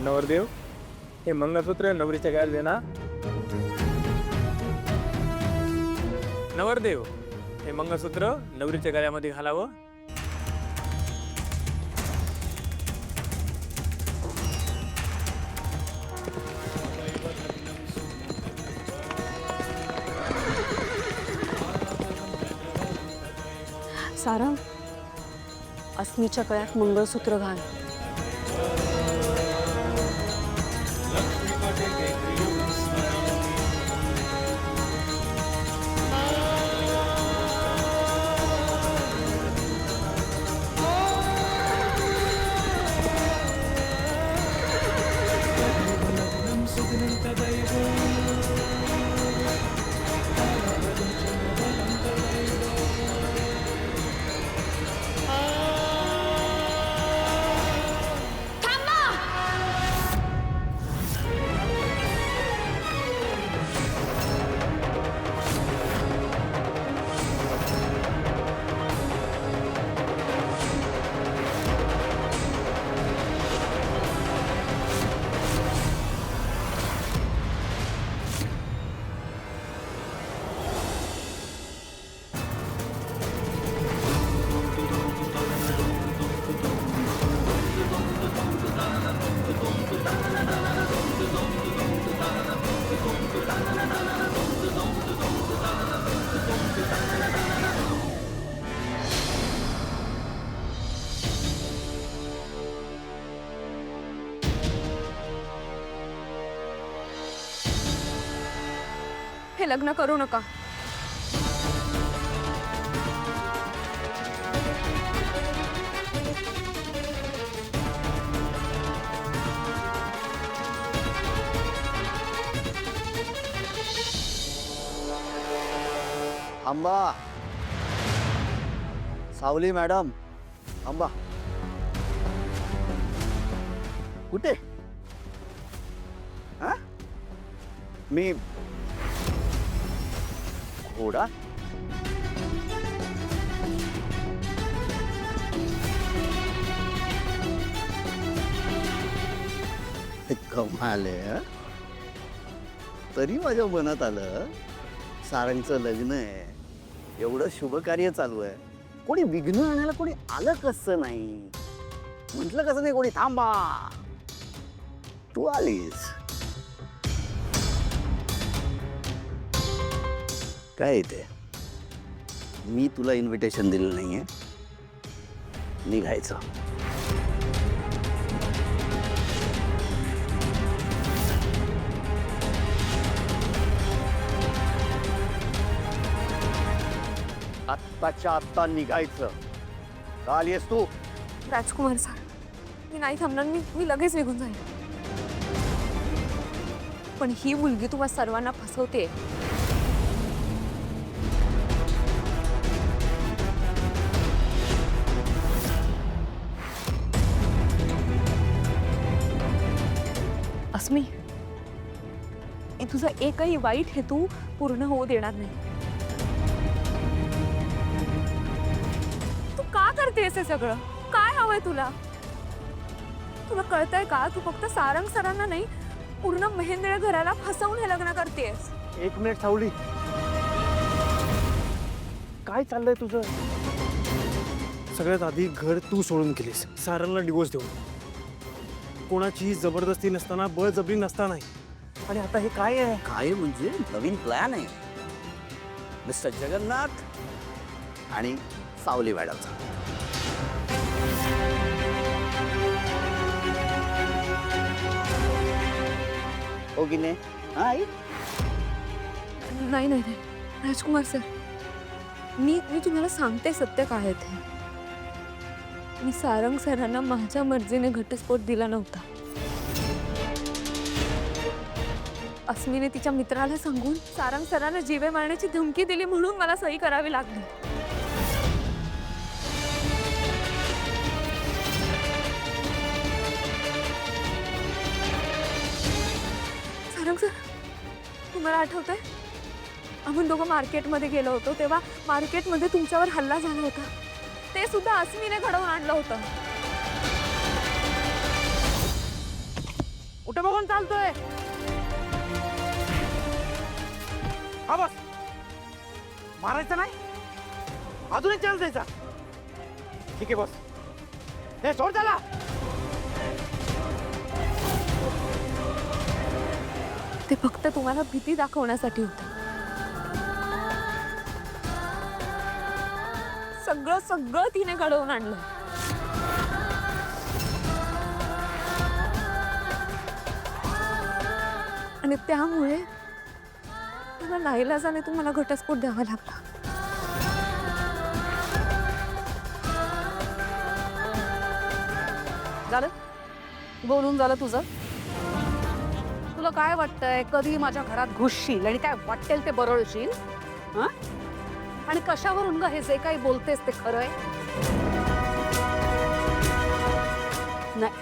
नवरदेव, हे मंगळसूत्र नवरीच्या गळ्यात दे ना. नवरदेव, हे मंगळसूत्र नवरीच्या गळ्यामध्ये घालावं. सारंग, अस्मीच्या गळ्यात मंगळसूत्र घाल. हे लग्न करू नका. थांबा. सावली मॅडम, थांबा. कुठे? हा? मी घोडा? कमाल आहे. तरी माझ्या मनात आलं, सारंगचं लग्न आहे, एवढं शुभ कार्य चालू आहे, कोणी विघ्न आणायला कोणी आलं कसं नाही. म्हटलं कसं नाही कोणी. थांबा, तू आलीस. काय येते, मी तुला इन्व्हिटेशन दिलं नाहीये. निघायचं. आत्ताच्या आत्ता निघायचं. का आलीस तू? राजकुमार सर, मी नाही थांबणार. मी लगेच निघून जाईल. पण ही मुलगी तुम्हा सर्वांना फसवते. अस्मी, मी तुझा एकही वाईट हेतू पूर्ण होऊ देणार नाही. तू का करतेस हे सगळं? काय हवंय तुला? तुला कळतंय का? तू फक्त सारंग सरांना नाही, पूर्ण महेंद्र घराला फसवून हे लग्न करतेस. एक मिनिट सावली, काय चाललंय तुझं? सगळ्यात आधी घर तू सोडून गेलीस, सारंगला डिवोर्स देऊन. कोणाची जबरदस्ती नसताना, बळजबरी नसताना. आणि आता हे काय आहे? काय म्हणजे नवीन प्लॅन आहे मिस्टर जगन्नाथ आणि सावली मॅडमचा. हो की नाही? हा आई? नाही नाही नाही राजकुमार सर, मी तुम्हाला सांगते सत्य काय आहे ते. मी सारंग सरांना माझ्या मर्जीने घटस्फोट दिला नव्हता. अस्मीने तिच्या मित्राला सांगून सारंग सरांना जीवे मारण्याची धमकी दिली, म्हणून मला सही करावी लागली. सारंग सर, तुम्हाला आठवतंय आपण दोघं मार्केटमध्ये गेलो होतो, तेव्हा मार्केटमध्ये तुमच्यावर हल्ला झाला होता. ते सुद्धा अस्मीने घडवून आणलं होतं. कुठे बघून चालतोय? हा बस, मारायचं नाही, अजून एक चान्स द्यायचा. ठीक आहे बॉस, हे सोड त्याला. ते फक्त तुम्हाला भीती दाखवण्यासाठी होतं. सगळं सगळं तिने घडवून आणलं. आणि त्यामुळे मला नाईलाजाने तुम्हाला घटस्फोट द्यावा लागला. झालं बोलून झालं तुझं? तुला काय वाटतंय कधी माझ्या घरात घुसशील आणि काय वाटेल ते बरळशील? हं? आणि कशावरून ग हे जे काही बोलतेस ते खरंय? नाही,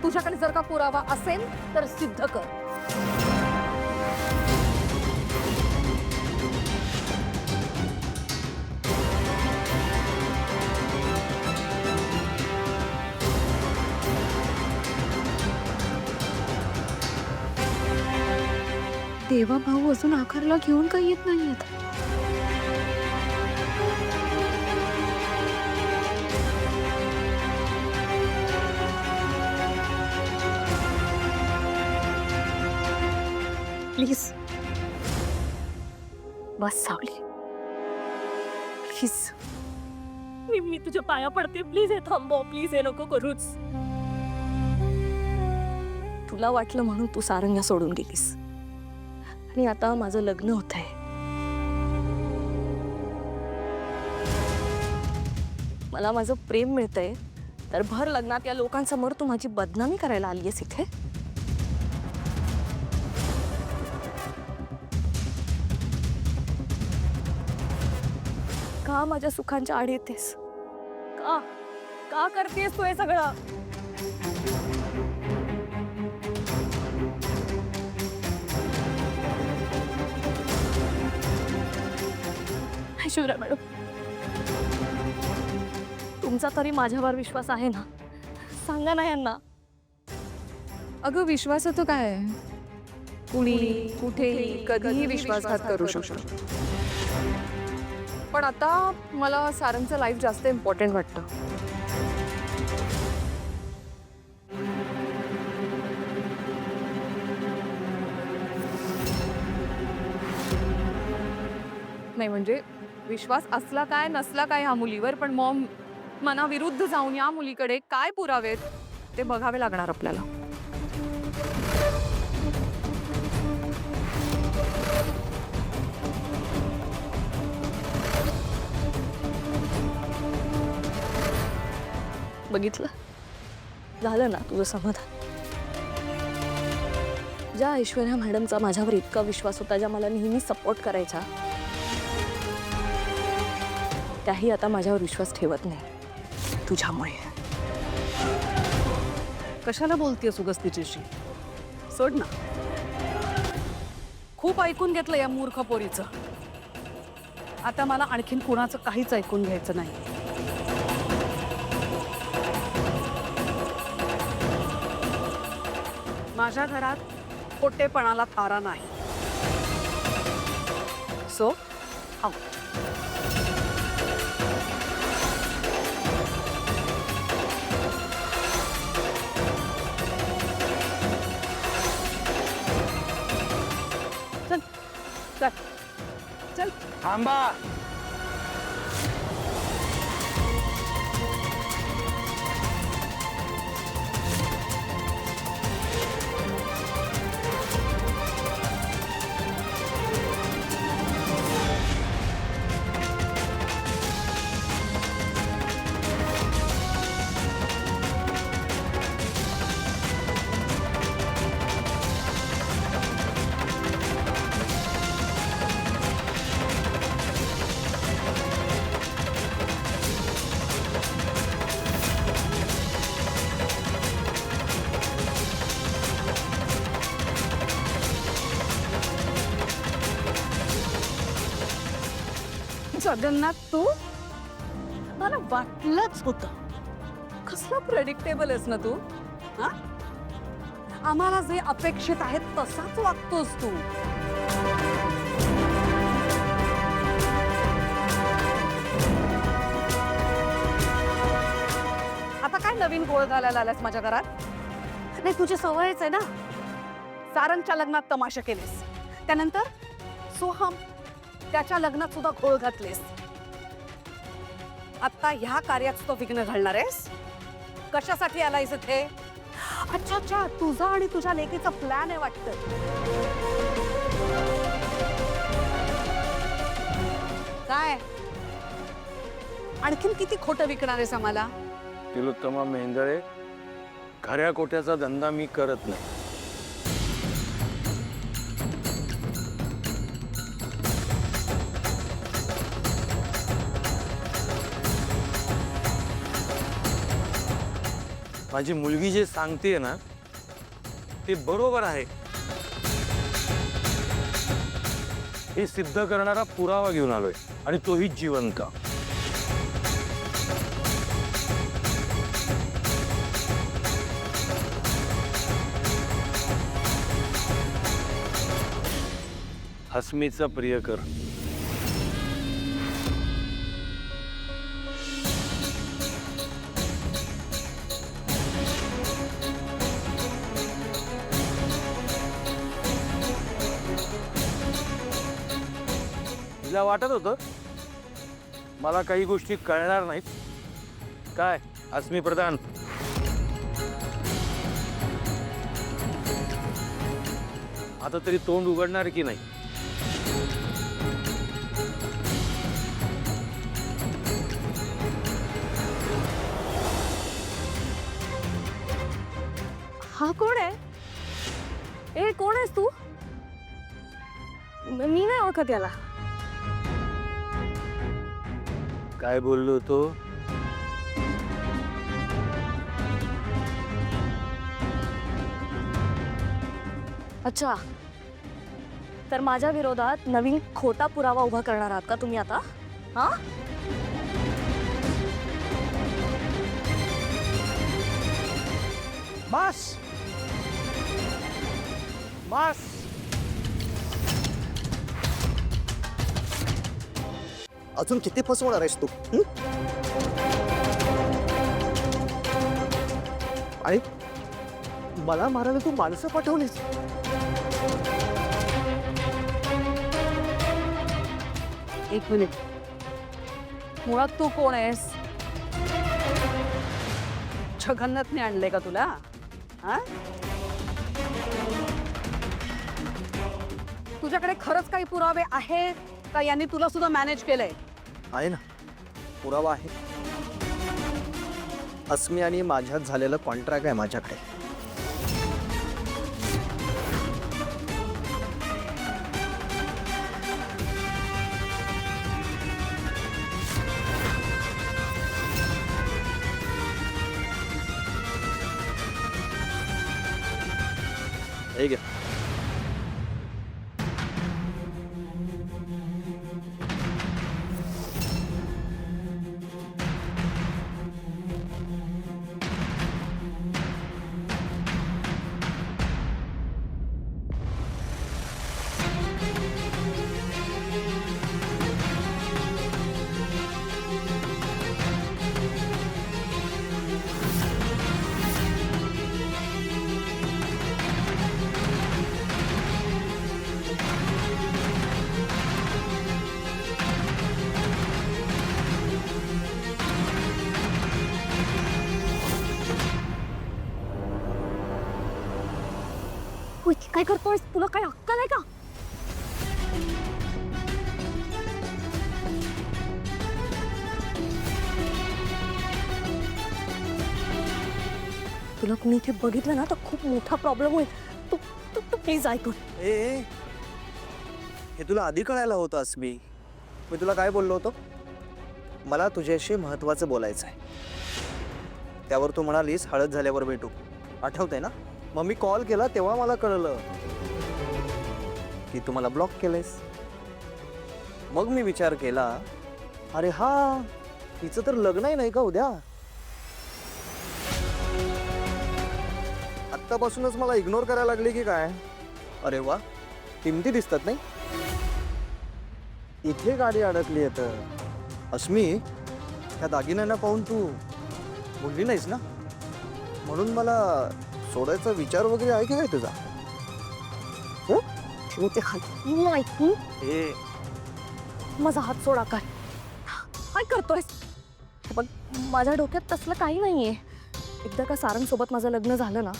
तुझ्याकडे जर का पुरावा असेल तर सिद्ध कर. देवा भाऊ अजून आकारला घेऊन काही येत नाहीयेत. प्लीज बस सावली, प्लीज. मी तुझ्या पाया पडते, प्लीज हे थांबव, प्लीज हे नको करूच. तुला वाटलं म्हणून तू सारंग्या सोडून गेलीस आणि आता माझं लग्न होत आहे. मला माझं प्रेम मिळतंय तर भर लग्नात या लोकांसमोर तू माझी बदनामी करायला आलीयस इथे. का माझ्या सुखांच्या आड येतेस? का का करतेस तू हे सगळं? ऐश्वर्या मॅडम, तुमचा तरी माझ्यावर विश्वास आहे ना? सांगा ना यांना. अगं विश्वासाचं काय आहे? कुणी कुठेही कधीही विश्वासघात करू शकतो. पण आता मला सारंगचं लाईफ जास्त इम्पॉर्टंट वाटतं. नाही म्हणजे विश्वास असला काय नसला काय ह्या मुलीवर, पण मॉम मनाविरुद्ध जाऊन या मुलीकडे काय पुरावेत ते बघावे लागणार आपल्याला. बघितलं, झालं ना तुझं समाधान? ज्या ऐश्वर्या मॅडमचा माझ्यावर इतका विश्वास होता, ज्या मला नेहमी सपोर्ट करायचा, त्याही आता माझ्यावर विश्वास ठेवत नाही तुझ्यामुळे. कशाला बोलतेस उगाच तिच्याशी? सोड ना. खूप ऐकून घेतलं या मूर्ख पोरीचं. आता मला आणखीन कुणाचं काहीच ऐकून घ्यायचं नाही. माझ्या घरात खोटेपणाला थारा नाही. So out. चल चल चल. थांबा. जगन्नाथ, तू? मला वाटलंच होतं. कसला प्रेडिक्टेबल आहेस ना तू. हा, आम्हाला जे अपेक्षित आहे तसाच वागतोस तू. आता काय नवीन गोळ घालायला आलास माझ्या घरात? नाही, तुझी सवयच आहे ना. सारंगच्या लग्नात तमाशा केलेस, त्यानंतर सोहम त्याच्या लग्नात सुद्धा घोळ घातलेस. आता ह्या कार्यात तो विघ्न घालणार आहेस? कशासाठी आलायस इथे? अच्छा अच्छा, तुझा आणि तुझ्या लेकीचा प्लॅन आहे वाटतं. काय आणखीन किती खोटं विकणार आहेस आम्हाला? तिलोत्तमा मेंदळे, खऱ्या कोट्याचा धंदा मी करत नाही. माझी मुलगी जे सांगते ना ते बरोबर आहे हे सिद्ध करणारा पुरावा घेऊन आलोय, आणि तोही जिवंत. हसमीचा प्रियकर. तिला वाटत होतं मला काही गोष्टी कळणार नाहीत. काय हसमी प्रधान, आता तरी तोंड उघडणार की नाही? हा कोण आहे? ए, कोण आहेस तू? मी नाही ओळखत याला. काय बोललो होतो? अच्छा, तर माझ्या विरोधात नवीन खोटा पुरावा उभा करणार आहात का तुम्ही आता? हा? मास मास अजून किती फसवणार आहेस तू? हं? आणि मला मारायला तू माणसं पाठवलीस? एक मिनिट, मुळात तू कोण आहेस? जगन्नाथने आणले का तुला? हा? तुझ्याकडे खरंच काही पुरावे आहेत का यांनी तुला सुद्धा मॅनेज केलंय? आहे ना, पुरावा आहे. अस्मी आणि माझ्यात झालेलं कॉन्ट्रॅक्ट आहे माझ्याकडे. हे घे. उई, काय करतोयस? तुला काय अक्कल आहे का? तुला कुणी इथे बघितलं ना तर खूप मोठा प्रॉब्लेम होईल. तू तू तू प्लीज ऐकून. ए, हे तुला आधी कळायला होतं अस्मी. मी तुला काय बोललो होतो? मला तुझ्याशी महत्त्वाचं बोलायचं आहे. त्यावर तू म्हणालीस हळद झाल्यावर भेटू. आठवतंय ना? मग मी कॉल केला तेव्हा मला कळलं की तू मला ब्लॉक केलंयस. मग मी विचार केला, अरे हा, तिचं तर लग्न आहे नाही का उद्या? आत्तापासूनच मला इग्नोर करायला लागली की काय? अरे वा, किमती दिसतात नाही? इथे गाडी अडकली आहे तर. अस्मी, त्या दागिन्यांना पाहून तू बोलली नाहीस ना? म्हणून मला सोडायचा विचार वगैरे आहे की काय तुझा? ठेवते हात मी ऐकून ए, माझा हात सोड आकार. काय करतोयस? पण माझ्या डोक्यात तसलं काही नाहीये. एकदा का सारंग सोबत माझं लग्न झालं ना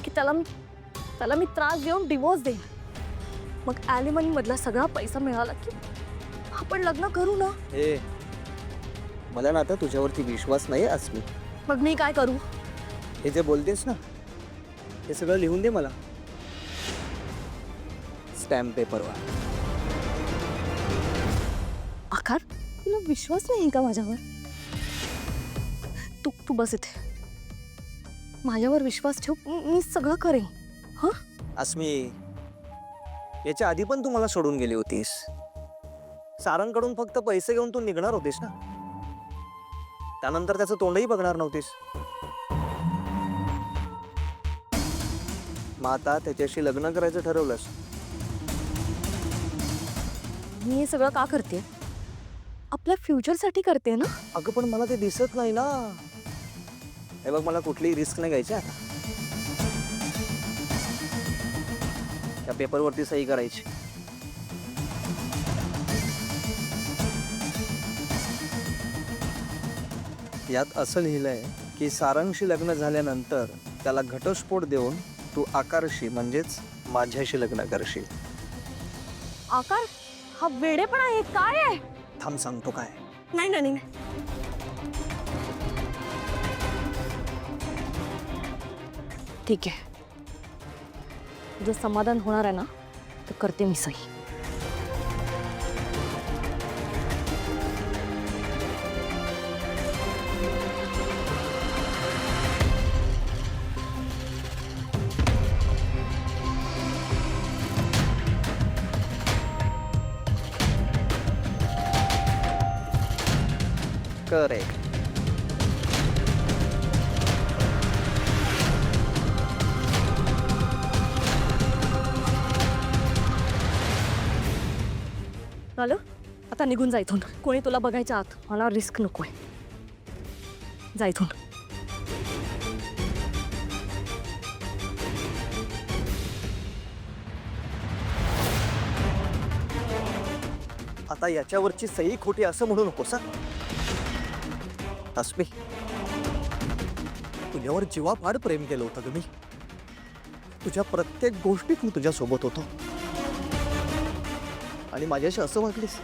की त्याला मी त्रास देऊन डिवोर्स देईन. मग ॲलिमनी मधला सगळा पैसा मिळाला की आपण लग्न करू ना. ए, मला ना आता तुझ्यावरती विश्वास नाही अस्मी. मग मी काय करू? हे जे बोलतेस ना, हे सगळं लिहून दे मला स्टॅम्प पेपरवर. आकार, तुला विश्वास नाही का माझ्यावर? तू बस इथे. माझ्यावर विश्वास ठेव, मी सगळं करेन. हा अस्मी, याच्या आधी पण तू मला सोडून गेली होतीस. सारंगकडून फक्त पैसे घेऊन तू निघणार होतीस ना. त्यानंतर त्याचं तोंडही बघणार नव्हतीस. मग आता त्याच्याशी लग्न करायचं ठरवलंस. मी हे सगळं का करते? आपल्या फ्युचरसाठी करते ना. अगं पण मला ते दिसत नाही ना. हे बघ, मला कुठलीही रिस्क नाही घ्यायची आता. त्या पेपरवरती सही करायची. यात असं लिहिलंय की सारंगशी लग्न झाल्यानंतर त्याला घटस्फोट देऊन तू आकारशी म्हणजेच माझ्याशी लग्न करशील. आकार, हा वेडेपणा आहे काय आहे? थांब सांगतो काय. नाही नाही नाही. ठीक आहे, तुझं समाधान होणार आहे ना तर करते मी सही. करेक्ट. झालं, आता निघून जा इथून. कोणी तुला बघायच्या आत. मला रिस्क नकोय. जा इथून. आता याच्यावरची सही खोटी असं म्हणू नकोस हा. अस्मी, तुझ्यावर जीवापाड प्रेम केलं होतं ग मी. तुझ्या प्रत्येक गोष्टीत मी तुझ्या सोबत होतो आणि माझ्याशी असं वागलीस.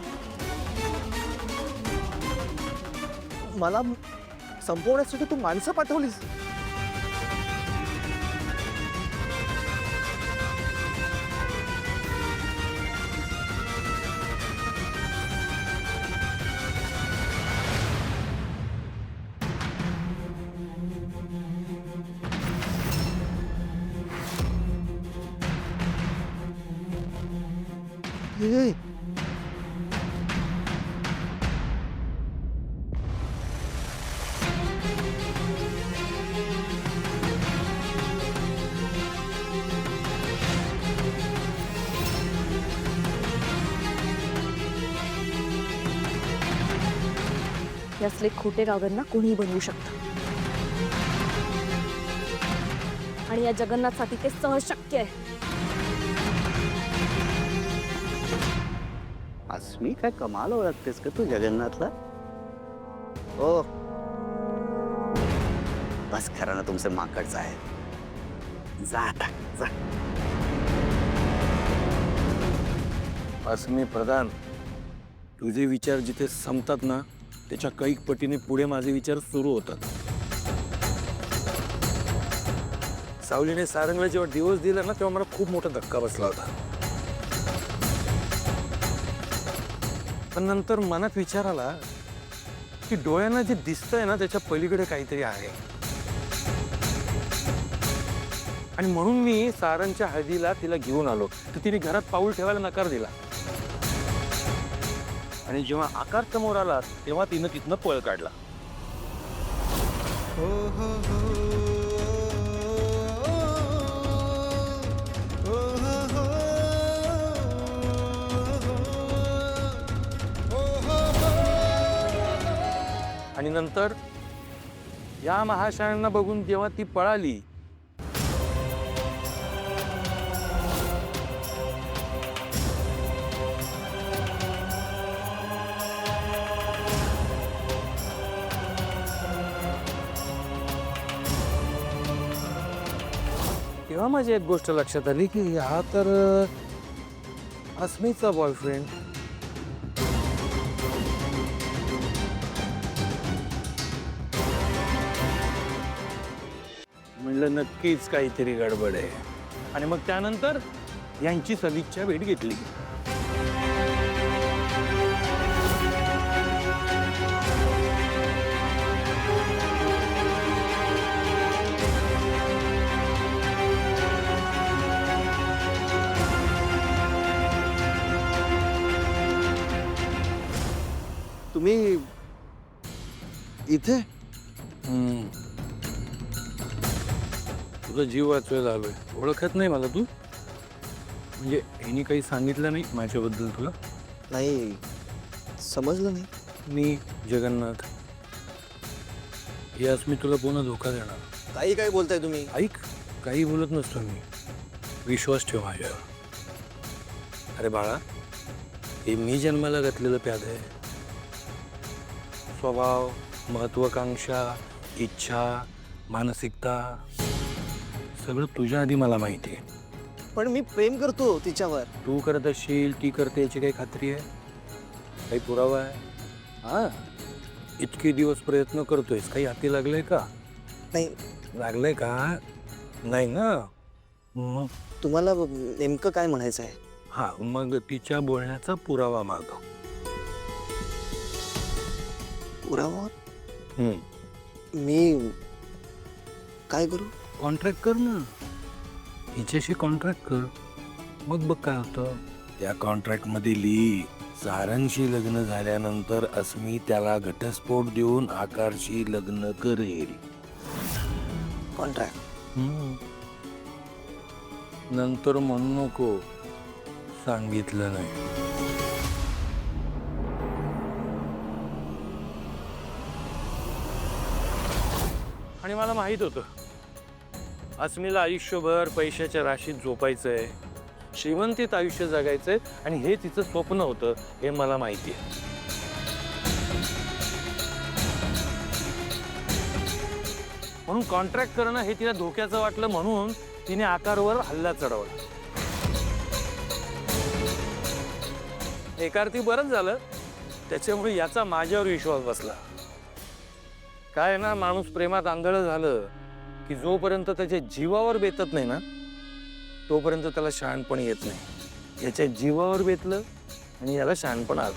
मला संपवण्यासाठी तू माणसं पाठवलीस. ए, यासले खोटे कागद ना कोणीही बनवू शकतं आणि या जगन्नाथसाठी ते सहज शक्य आहे. अस्मी, काय कमाल ओळखतेस का तू जगन्नाथला? ओ, बस खरं ना तुमचं माकडचं आहे. जा आता, जा. अस्मी प्रधान, तुझे विचार जिथे संपतात ना त्याच्या कैक पटीने पुढे माझे विचार सुरू होतात. सावलीने सारंगला जेव्हा डिवोर्स दिला ना तेव्हा मला खूप मोठा धक्का बसला होता. पण नंतर मनात विचार आला की डोळ्यांना जे दिसतंय ना त्याच्या पलीकडे काहीतरी आहे. आणि म्हणून मी सारंगच्या हळदीला तिला घेऊन आलो तर तिने घरात पाऊल ठेवायला नकार दिला. आणि जेव्हा आकार समोर आला तेव्हा तिनं तिथनं पळ काढला. नंतर या महाशयांना बघून जेव्हा ती पळाली, तेव्हा माझी एक गोष्ट लक्षात आली की हा तर अस्मीचा बॉयफ्रेंड. म्हणलं नक्कीच काहीतरी गडबड आहे. आणि मग त्यानंतर यांची सदिच्छा भेट घेतली. तुम्ही इथे तुझा जीव वाचवायला आलोय. ओळखत नाही मला तू? म्हणजे हिने काही सांगितलं नाही माझ्याबद्दल तुला? नाही, समजलं नाही. मी जगन्नाथ. यास मी तुला पुन्हा धोका देणार. काही काय बोलताय तुम्ही? ऐक, काही बोलत नसतो मी. विश्वास ठेव माझ्यावर. अरे बाळा, हे मी जन्माला घातलेलं प्याद आहे. स्वभाव, महत्वाकांक्षा, इच्छा, मानसिकता सगळं तुझ्या आधी मला माहिती आहे. पण मी प्रेम करतो तिच्यावर. तू करत असशील, ती करते याची काही खात्री आहे? काही पुरावा आहे? हा, इतके दिवस प्रयत्न करतोयस, काही हाती लागलंय का? नाही. लागलंय का? नाही ना. मग तुम्हाला नेमकं काय म्हणायचं आहे? हा, मग तिच्या बोलण्याचा पुरावा मागव. पुरावा? मी काय करू? कॉन्ट्रॅक्ट कर ना, हिच्याशी कॉन्ट्रॅक्ट कर. मग बघ काय होतं. त्या कॉन्ट्रॅक्टमध्ये लिही, सारंगशी लग्न झाल्यानंतर अस्मी त्याला घटस्फोट देऊन आकारशी लग्न करेल. कॉन्ट्रॅक्ट? नंतर म्हणू नको सांगितलं नाही. आणि मला माहित होतं अस्मीला आयुष्यभर पैशाच्या राशीत झोपायचंय, श्रीमंतीत आयुष्य जगायचंय, आणि हे तिचं स्वप्न होतं हे मला माहिती आहे. म्हणून कॉन्ट्रॅक्ट करणं हे तिला धोक्याचं वाटलं, म्हणून तिने आकारवर हल्ला चढवला. एकार्थी बरंच झालं, त्याच्यामुळे याचा माझ्यावर विश्वास बसला. काय ना, माणूस प्रेमात आंधळ झालं की जोपर्यंत त्याच्या जीवावर बेतत नाही ना, तोपर्यंत त्याला शहाणपण येत नाही. याच्या जीवावर बेतलं आणि याला शहाणपण आलं.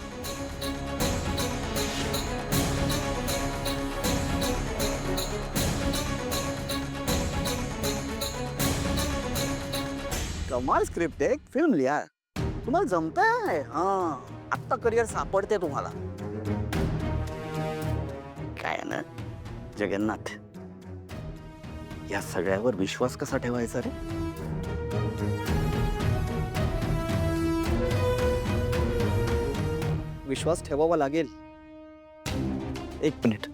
कमाल स्क्रिप्ट आहे. फिल्म लिहा. तुम्हाला जमतंय. हा, आत्ता करिअर सापडते तुम्हाला. काय ना जगन्नाथ, या सगळ्यावर विश्वास कसा ठेवायचा रे? विश्वास ठेवावा लागेल. एक मिनिट.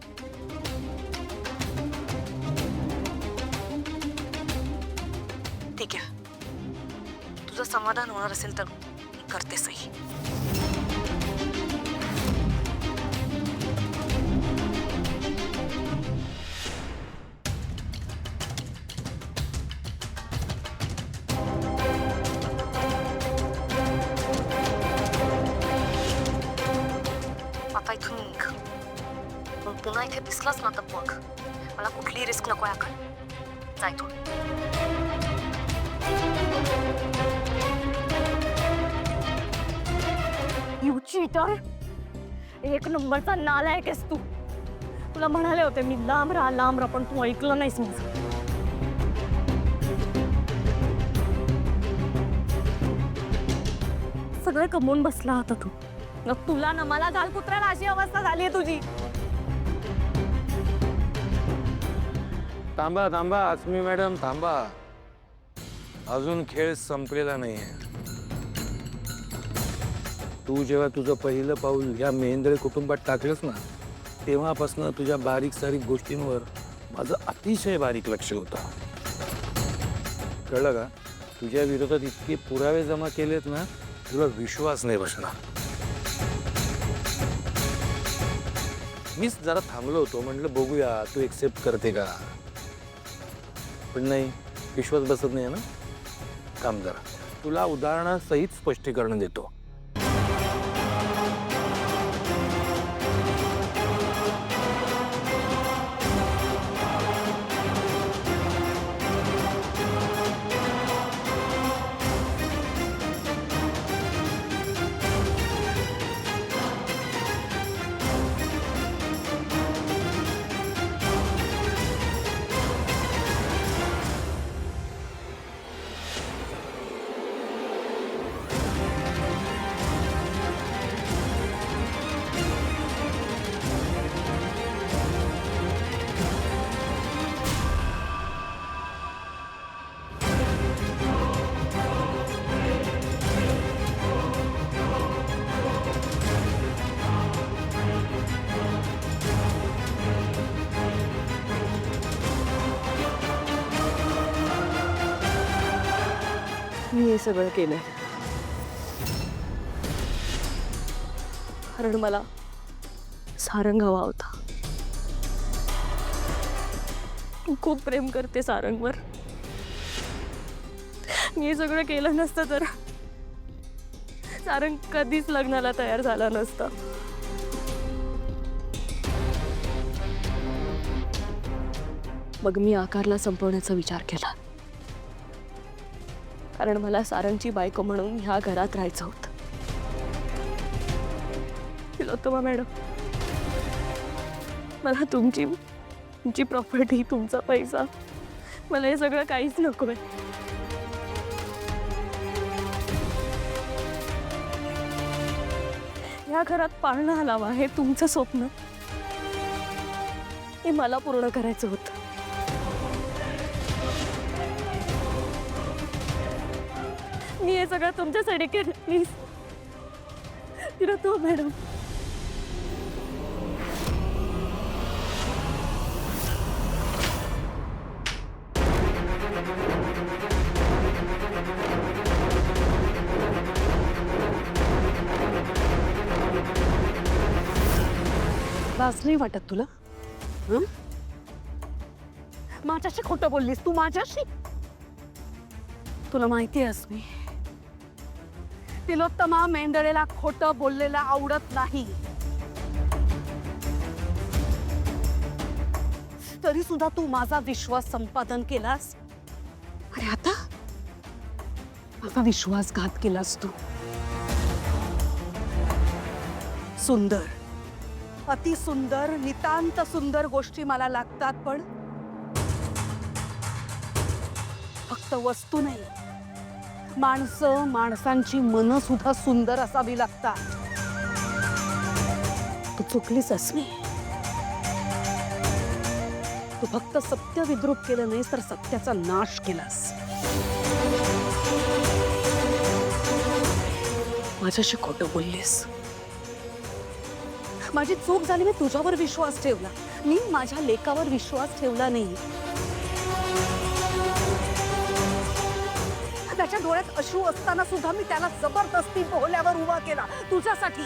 ठीक आहे, तुझं समाधान होणार असेल तर करते सही. आता इथून निघ. मग पुन्हा इथे दिसलास ना तर बघ. मला कुठलीही रिस्क नको आहे. आकार जाय तू. यू चीटर, एक नंबरचा नालायक आहेस तू. तुला म्हणाले होते मी लांब राहा, पण तू ऐकलं नाहीस माझं. सगळं कमवून बसला होता तू. मग तुला ना मला घाल कुत्र्याला अशी अवस्था झाली आहे तुझी. थांबा थांबा अस्मी मॅडम, थांबा. अजून खेळ संपलेला नाहीये. तू जेव्हा तुझं पहिलं पाऊल या मेहेंदळे कुटुंबात टाकलंस ना, तेव्हापासून तुझ्या बारीक सारीक गोष्टींवर माझं अतिशय बारीक लक्ष होतं. कळलं का? तुझ्या विरोधात इतके पुरावे जमा केलेत ना, तुला विश्वास नाही बसणार. मीच जरा थांबलो होतो, म्हटलं बघूया तू एक्सेप्ट करते का, पण नाही, विश्वास बसत नाही ना. काम जरा तुला उदाहरणासहित स्पष्टीकरण देतो. मी हे सगळं केलंय कारण मला सारंग हवा होता. खूप प्रेम करते सारंगवर. मी हे सगळं केलं नसतं तर सारंग कधीच लग्नाला तयार झाला नसता. मग मी आकारला संपवण्याचा विचार केला कारण मला सारंगची बायको म्हणून ह्या घरात राहायचं होतं. तिलोत्तमा मॅडम, मला तुमची प्रॉपर्टी, तुमचा पैसा, मला हे सगळं काहीच नकोय. या घरात पाळणा हलावा हे तुमचं स्वप्न, हे मला पूर्ण करायचं होतं. मी हे सगळं तुमच्यासाठी केलं. Please Tilottama madam. लाज नाही वाटत तुला? हं? माझ्याशी खोटं बोललीस तू, माझ्याशी. तुला माहिती आहेस मी तिलोत्तमा मेंढळेला खोटं बोललेला आवडत नाही. तरी सुद्धा तू माझा विश्वास संपादन केलास आणि आता माझा विश्वासघात केलास तू. सुंदर, अति सुंदर, नितांत सुंदर गोष्टी मला लागतात, पण फक्त वस्तू नाही, माणसं, माणसांची मनं सुद्धा सुंदर असावी लागतात. तू चुकलीस अस्मी. तू फक्त सत्य विद्रूप केलं नाहीस तर सत्याचा नाश केलास. माझ्याशी खोटं बोललीस. माझी चूक झाली, मी तुझ्यावर विश्वास ठेवला. मी माझ्या लेकावर विश्वास ठेवला नाही. त्याच्या डोळ्यात अश्रू असताना सुद्धा मी त्याला जबरदस्ती पोहल्यावर उभा केला तुझ्यासाठी.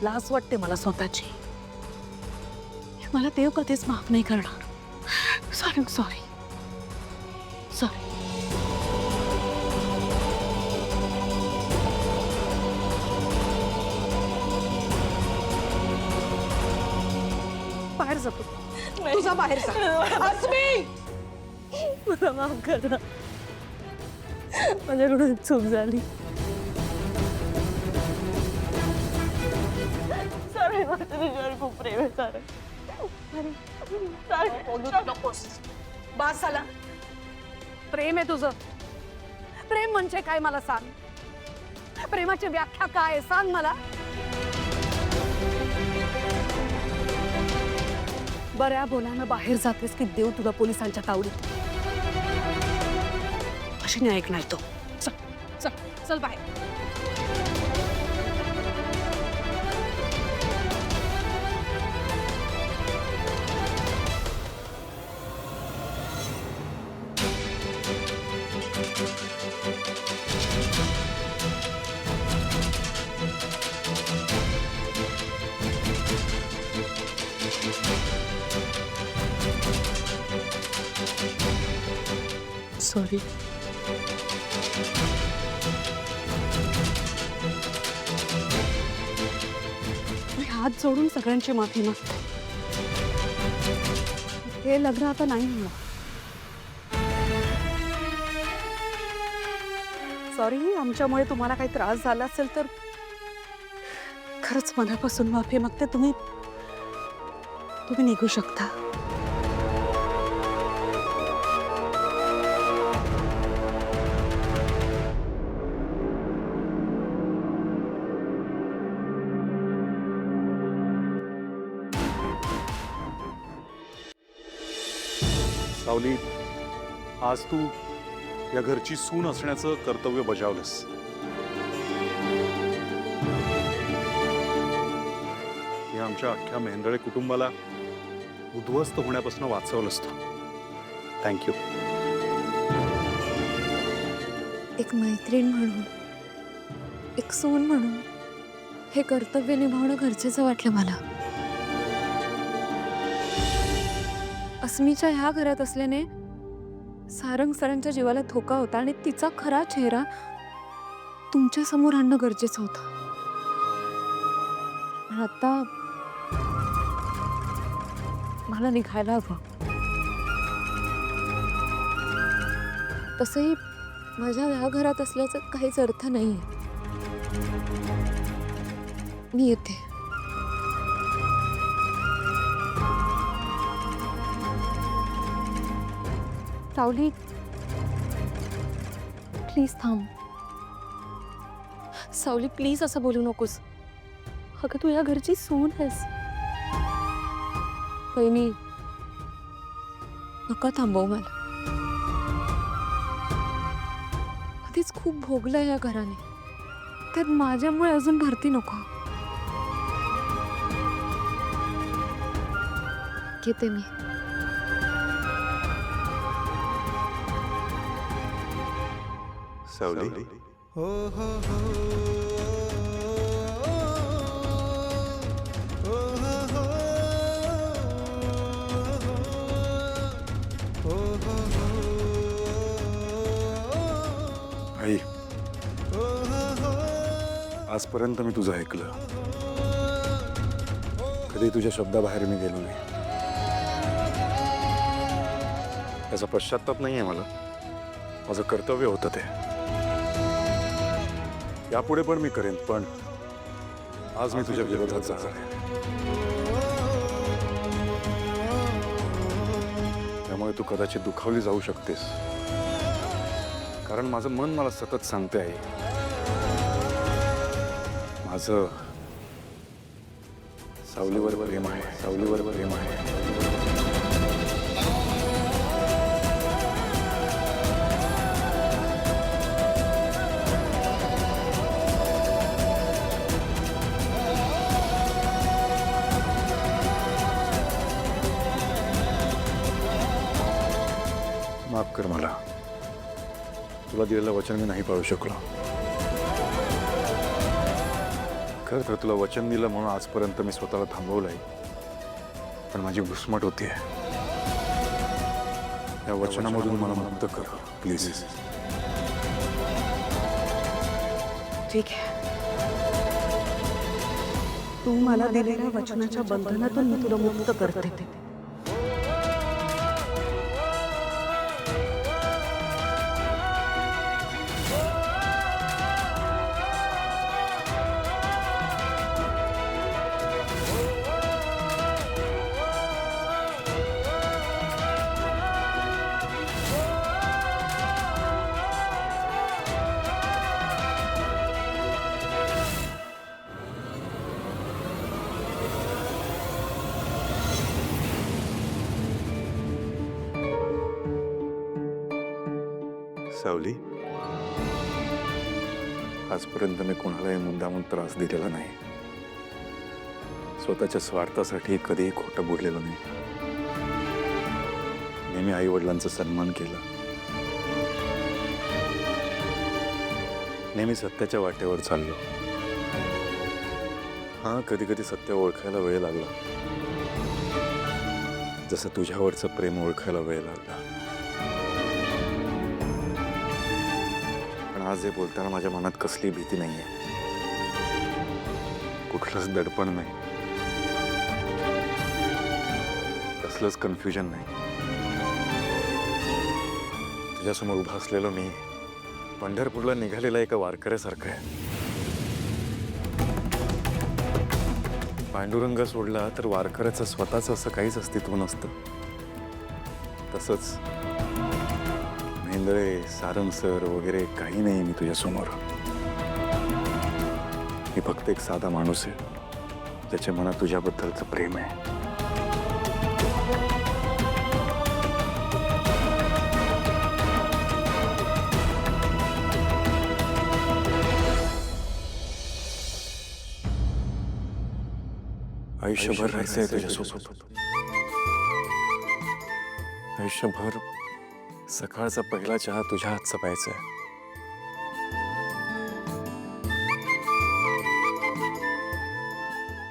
लाज वाटते मला स्वतःची. मला देव कधीच माफ नाही करणार. Sorry, sorry, sorry. बाहेर जातो. तुझा बाहेर जा. अस्मी, मला माफ करा. माझ्याकडून चूक झाली. सारंग, माझं तुझ्यावर खूप प्रेम आहे. बास झाला. प्रेम आहे तुझं. प्रेम म्हणजे काय मला सांग. प्रेमाची व्याख्या काय आहे सांग मला. बऱ्या बोलानं बाहेर जातेस की देव तुला पोलिसांच्या तावडीत. अशी नाही ऐकणार तो. चल चल चल बाहेर. सॉरी. मी हात जोडून सगळ्यांची माफी मागते. हे लग्न आता नाही होणार. सॉरी, आमच्यामुळे तुम्हाला काही त्रास झाला असेल तर खरंच मनापासून माफी मागते. तुम्ही निघू शकता. सावली, आज तू या घरची सून असण्याचं कर्तव्य बजावलंस. या आमच्या अख्ख्या मेहेंदळे कुटुंबाला उद्ध्वस्त होण्यापासून वाचवलंस तू. थँक्यू. एक मैत्रीण म्हणून, एक सून म्हणून हे कर्तव्य निभावणं गरजेचं वाटलं मला. अस्मीच्या ह्या घरात असल्याने सारंग सरांच्या जीवाला धोका होता आणि तिचा खरा चेहरा तुमच्या समोर आणणं गरजेचं होतं. पण आता मला निघायला हवं. तसंही माझ्या ह्या घरात असल्याचा काहीच अर्थ नाहीये. मी येते. सावली, प्लीज थांब. सावली, प्लीज असं बोलू नकोस. अगं तू या घरची सून आहेस. वहिनी, नका थांबव मला. आधीच खूप भोगलं या घराने, त्यात माझ्यामुळे अजून भरती नको. येते मी. सावली, आई, आजपर्यंत मी तुझं ऐकलं. कधी तुझ्या शब्दाबाहेर मी गेलो नाही. त्याचा पश्चाताप नाहीये मला. माझं कर्तव्य होतं ते. यापुढे पण मी करेन, पण आज मी तुझ्या विरोधात जाणार आहे. त्यामुळे तू कदाचित दुखावली जाऊ शकतेस, कारण माझं मन मला सतत सांगते आहे, माझं सावलीवर प्रेम आहे, सावलीवर प्रेम आहे. माफ कर मला. तुला दिलेलं वचन मी नाही पाळू शकलो. खरं तर तुला वचन दिलं म्हणून आजपर्यंत मी स्वतःला थांबवलंय, पण माझी घुसमट होतीये. या वचनामधून मला मुक्त कर प्लीज. ठीक आहे. तू मला दिलेल्या वचनाच्या बंधनातून मी तुला मुक्त करते. सावली, आजपर्यंत मी कोणालाही मुद्दामून त्रास दिलेला नाही. स्वतःच्या स्वार्थासाठी कधीही खोटं बोललेलो नाही. नेहमी आई वडिलांचा सन्मान केला. नेहमी सत्याच्या वाटेवर चाललो. हा, कधी कधी सत्य ओळखायला वेळ लागला, जसं तुझ्यावरचं प्रेम ओळखायला वेळ लागला. पण आज हे बोलताना माझ्या मनात कसली भीती नाहीये, कुठलंच दडपण नाही, कसलंच कन्फ्युजन नाही. तुझ्यासमोर उभा असलेलो मी पंढरपूरला निघालेला एका वारकऱ्यासारखं आहे. पांडुरंग सोडला तर वारकऱ्याचं स्वतःचं असं काहीच अस्तित्व नसतं. तसंच मेंदळे, सारंग सर वगैरे काही नाही मी तुझ्यासमोर. मी फक्त एक साधा माणूस आहे, ज्याच्या मनात तुझ्याबद्दलचं प्रेम आहे. आयुष्यभर राहायचंय तुझ्यासोबत. आयुष्यभर सकाळचा पहिला चहा तुझ्या हातचा प्यायचा आहे.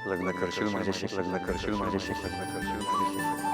लग्न करशील माझ्याशी, लग्न करशील माझ्याशी, लग्न करशील माझ्याशी.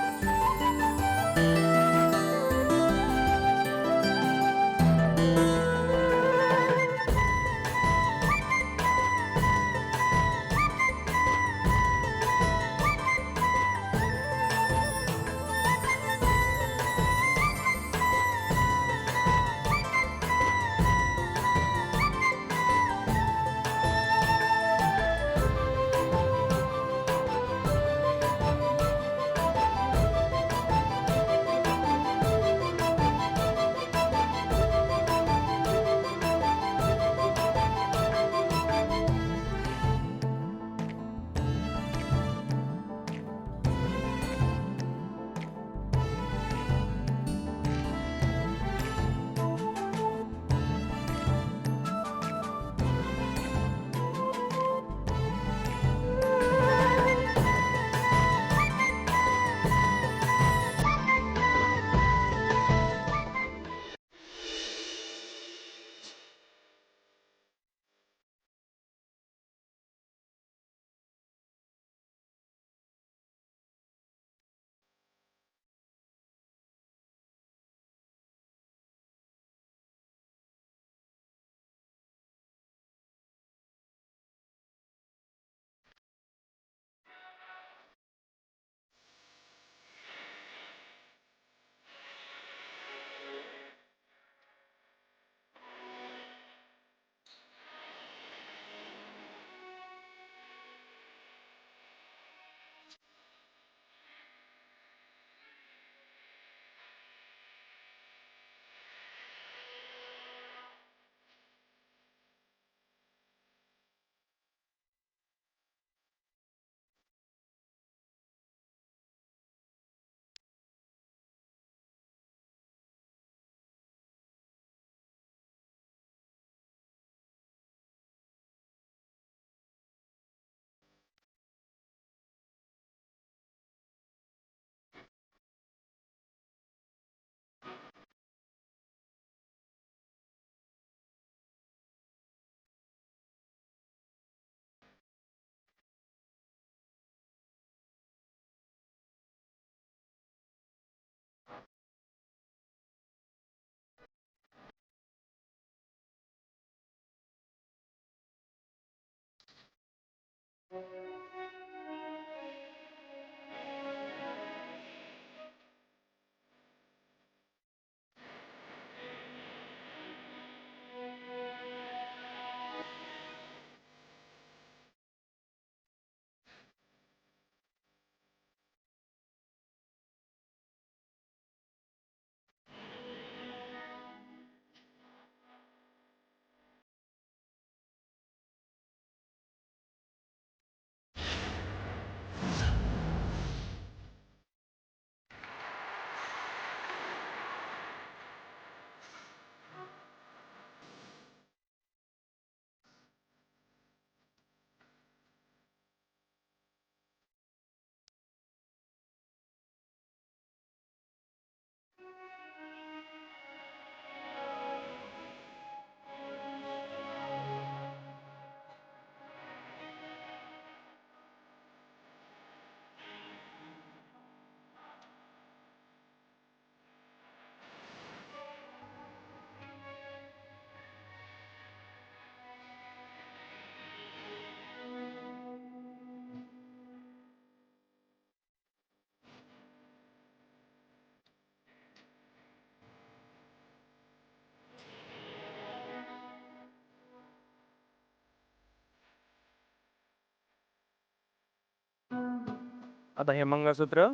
आता हे मंगळसूत्र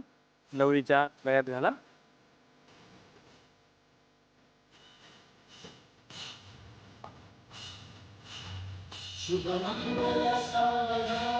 नवरीच्या गळ्यात घाला. शुभमंगल सावधान